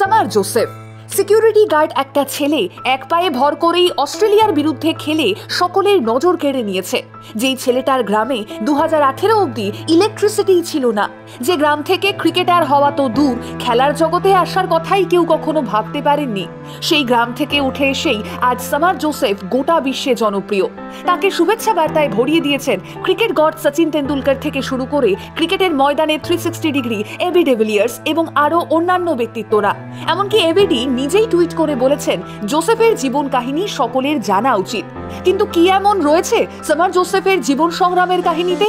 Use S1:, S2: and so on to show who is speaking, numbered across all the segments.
S1: Summer Joseph security guard একটা ছেলে এক পায়ে ভর করেই অস্ট্রেলিয়ার বিরুদ্ধে খেলে সকলের নজর কেড়ে নিয়েছে। যেই ছেলেটার গ্রামে 2018 অবধি ইলেকট্রিসিটি ছিল না, যে গ্রাম থেকে ক্রিকেটার হওয়া তো দূর, খেলার জগতে আসার কথাই কেউ কখনো ভাবতে পারেননি, সেই গ্রাম থেকে উঠে এসেই আজ সামার জোসেফ গোটা বিশ্বে জনপ্রিয়। তাকে শুভেচ্ছা বার্তায় ভরিয়ে দিয়েছেন ক্রিকেট গড সচিন তেন্ডুলকর থেকে শুরু করে ক্রিকেটের ময়দানে 360 ডিগ্রি এবি ডিভিলিয়ার্স এবং আরও অন্যান্য ব্যক্তিত্বরা। এমনকি এবিডি নিজেই টুইট করে বলেছেন জোসেফের জীবন কাহিনী সকলের জানা উচিত। কিন্তু কি এমন রয়েছে সামার জোসেফের জীবন সংগ্রামের কাহিনীতে?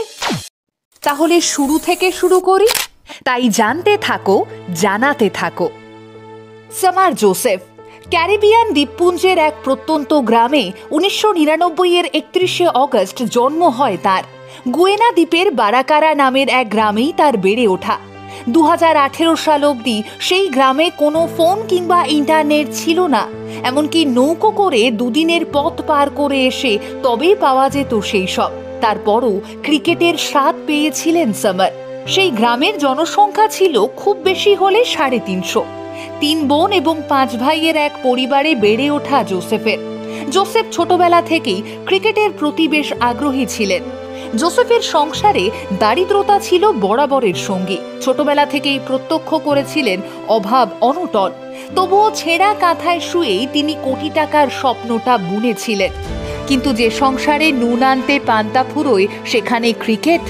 S1: তাহলে শুরু থেকে শুরু করি, তাই জানতে থাকো, জানাতে থাকো। সামার জোসেফ ক্যারিবিয়ান দ্বীপপুঞ্জের এক প্রত্যন্ত গ্রামে 1999 এর 31শে অগস্ট জন্ম হয় তার। গুয়েনা দ্বীপের বারাকারা নামের এক গ্রামেই তার বেড়ে ওঠা। 2018 সাল অবধি সেই গ্রামে কোনো ফোন কিংবা ইন্টারনেট ছিল না, এমনকি নৌকো করে দুদিনের পথ পার করে এসে তবেই পাওয়া যেত সেই সব। তারপরও ক্রিকেটের স্বাদ পেয়েছিলেন সামার। সেই গ্রামের জনসংখ্যা ছিল খুব বেশি হলে 350। 3 বোন এবং 5 ভাইয়ের এক পরিবারে বেড়ে ওঠা জোসেফের। জোসেফ ছোটবেলা থেকেই ক্রিকেটের প্রতি বেশ আগ্রহী ছিলেন। জোসেফের সংসারে দারিদ্রতা ছিল বরাবরের সঙ্গী। ছোটবেলা থেকেই প্রত্যক্ষ করেছিলেন অভাব অনটন, তবুও ছেঁড়া কাঁথায় শুয়েই তিনি কোটি টাকার স্বপ্নটা বুনেছিলেন। কিন্তু যে সংসারে নুন আনতে পান্তা ফুরোয় সেখানে ক্রিকেট?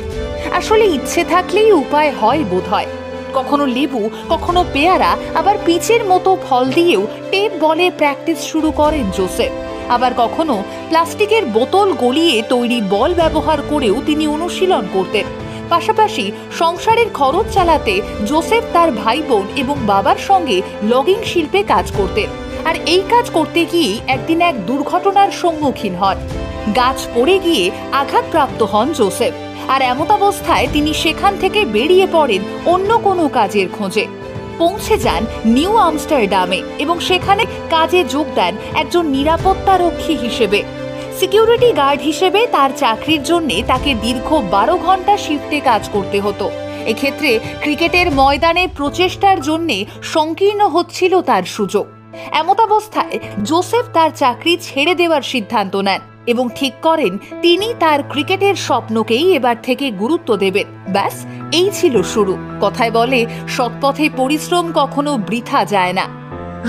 S1: আসলে ইচ্ছে থাকলেই উপায় হয় বোধহয়। কখনো লেবু, কখনো পেয়ারা, আবার পিচের মতো ফল দিয়েও টেপ বলে প্র্যাকটিস শুরু করেন জোসেফ। আবার কখনো প্লাস্টিকের বোতল গলিয়ে তৈরি বল ব্যবহার করেও তিনি অনুশীলন করতেন। পাশাপাশি সংসারের খরচ চালাতে জোসেফ তার ভাই বোন এবং বাবার সঙ্গে লগিং শিল্পে কাজ করতেন। আর এই কাজ করতে গিয়েই একদিন এক দুর্ঘটনার সম্মুখীন হন। গাছ পড়ে গিয়ে আঘাতপ্রাপ্ত হন জোসেফ, আর এমতাবস্থায় তিনি সেখান থেকে বেরিয়ে পড়েন অন্য কোনো কাজের খোঁজে। পৌঁছে যান নিউ আমস্টারডামে এবং সেখানে কাজে যোগ দেন একজন নিরাপত্তারক্ষী হিসেবে। সিকিউরিটি গার্ড হিসেবে তার চাকরির জন্য তাকে দীর্ঘ 12 ঘন্টা শিফটে কাজ করতে হতো। এক্ষেত্রে ক্রিকেটের ময়দানে প্রচেষ্টার জন্য সংকীর্ণ হচ্ছিল তার সুযোগ। এমতাবস্থায় জোসেফ তার চাকরি ছেড়ে দেওয়ার সিদ্ধান্ত নেন এবং ঠিক করেন তিনি তার ক্রিকেটের স্বপ্নকেই এবার থেকে গুরুত্ব দেবেন। ব্যাস, এই ছিল শুরু। কথায় বলে সৎপথে পরিশ্রম কখনো বৃথা যায় না।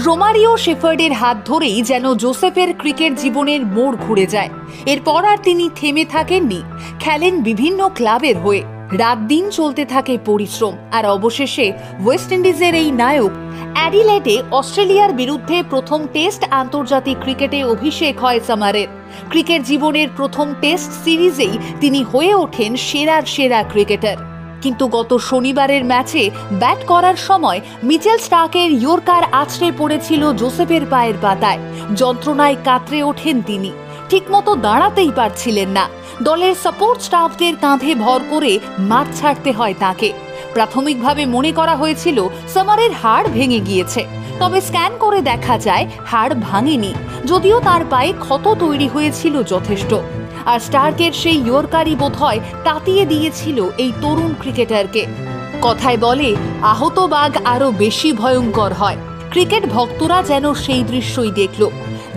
S1: রোমারিও শেফার্ডের হাত ধরেই যেন জোসেফের ক্রিকেট জীবনের মোড় ঘুরে যায়। এরপর আর তিনি থেমে থাকেননি, খেলেন বিভিন্ন ক্লাবের হয়ে। রাত দিন চলতে থাকে পরিশ্রম, আর অবশেষে ওয়েস্ট ইন্ডিজের এই নায়ক অ্যাডিলেডে অস্ট্রেলিয়ার বিরুদ্ধে প্রথম টেস্ট আন্তর্জাতিক ক্রিকেটে অভিষেক হয় সামারের। ক্রিকেট জীবনের প্রথম টেস্ট সিরিজেই তিনি হয়ে ওঠেন সেরার সেরা ক্রিকেটার। কিন্তু গত শনিবারের ম্যাচে ব্যাট করার সময় মিচেল স্টার্কের ইয়র্কার আছড়ে পড়েছিল জোসেফের পায়ের পাতায়। যন্ত্রণায় কাতরে ওঠেন তিনি, ঠিকমতো দাঁড়াতেই পারছিলেন না। দলের সাপোর্ট স্টাফদের কাঁধে ভর করে মাঠ ছাড়তে হয় তাকে। প্রাথমিকভাবে মনে করা হয়েছিল সামারের হাড় ভেঙে গিয়েছে, তবে স্ক্যান করে দেখা যায় হাড় ভাঙেনি, যদিও তার পায়ে ক্ষত তৈরি হয়েছিল যথেষ্ট। আর স্টার্কের সেই ইয়র্কারই বোধহয় তাতিয়ে দিয়েছিল এই তরুণ ক্রিকেটারকে। কথায় বলে আহত বাঘ আরো বেশি ভয়ঙ্কর হয়। ক্রিকেট ভক্তরা যেন সেই দৃশ্যই দেখল।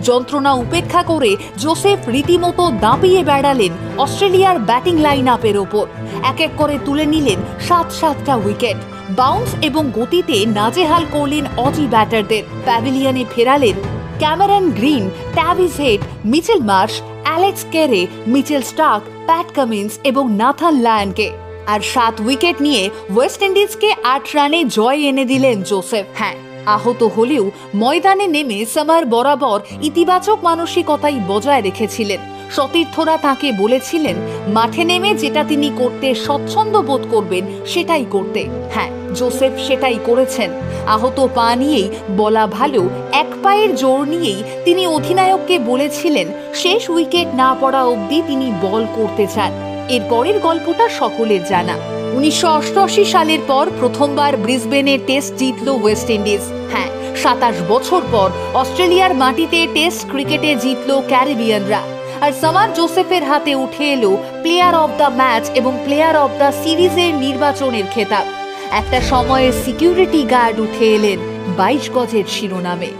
S1: যন্ত্রণা উপেক্ষা করে জোসেফ রীতিমতো দাপিয়ে বেড়ালেন অস্ট্রেলিয়ার ব্যাটিং লাইন আপের ওপর। এক এক করে তুলে নিলেন 7-7টা উইকেট। বাউন্স এবং গতিতে নাজেহাল করলেন অজি ব্যাটারদের। প্যাভিলিয়নে ফেরালেন Cameron Green, Travis Head, Mitchell Marsh, Alex Carey, Mitchell Starc, Pat Cummins এবং নাথান লায়নকে। আর 7 উইকেট নিয়ে ওয়েস্ট ইন্ডিজকে 8 রানে জয় এনে দিলেন জোসেফ। হ্যাঁ, আহত হলেও ময়দানে নেমে সামার বরাবর ইতিবাচক মানসিকতাই বজায় রেখেছিলেন। সতীর্থরা তাকে বলেছিলেন মাঠে নেমে যেটা তিনি করতে স্বচ্ছন্দ বোধ করবেন সেটাই করতে। হ্যাঁ, জোসেফ সেটাই করেছেন। আহত পা নিয়েই, বলা ভালো এক পায়ের জোর নিয়েই তিনি অধিনায়ককে বলেছিলেন শেষ উইকেট না পড়া অবধি তিনি বল করতে চান। এরপরের গল্পটা সকলের জানা। 1988 সালের পর প্রথমবার ব্রিসবেনে টেস্ট জিতল ওয়েস্ট ইন্ডিজ। হ্যাঁ, 27 বছর পর অস্ট্রেলিয়ার মাটিতে টেস্ট ক্রিকেটে জিতল ক্যারিবিয়ানরা। আর সামার জোসেফের হাতে উঠে এলো প্লেয়ার অব দ্য ম্যাচ এবং প্লেয়ার অব দ্য সিরিজের নির্বাচনের খেতাব। একটা সময়ে সিকিউরিটি গার্ড উঠে এলেন, 22 গজের শিরোনামে।